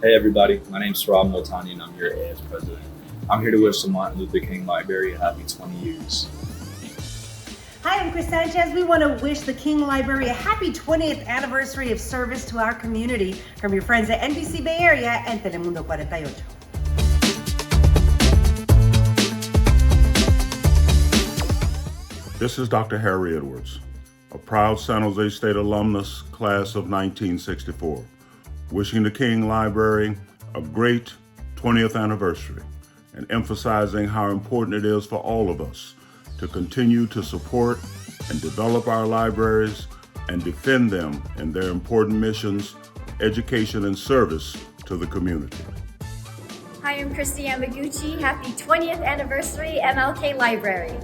Hey everybody, my name's Sarab and I'm here as president. I'm here to wish the Martin Luther King Library a happy 20 years. Hi, I'm Kris Sanchez. We want to wish the King Library a happy 20th anniversary of service to our community from your friends at NBC Bay Area and Telemundo 48. This is Dr. Harry Edwards, a proud San Jose State alumnus, class of 1964, wishing the King Library a great 20th anniversary and emphasizing how important it is for all of us to continue to support and develop our libraries and defend them in their important missions, education, and service to the community. Hi, I'm Kristi Yamaguchi. Happy 20th anniversary, MLK Library.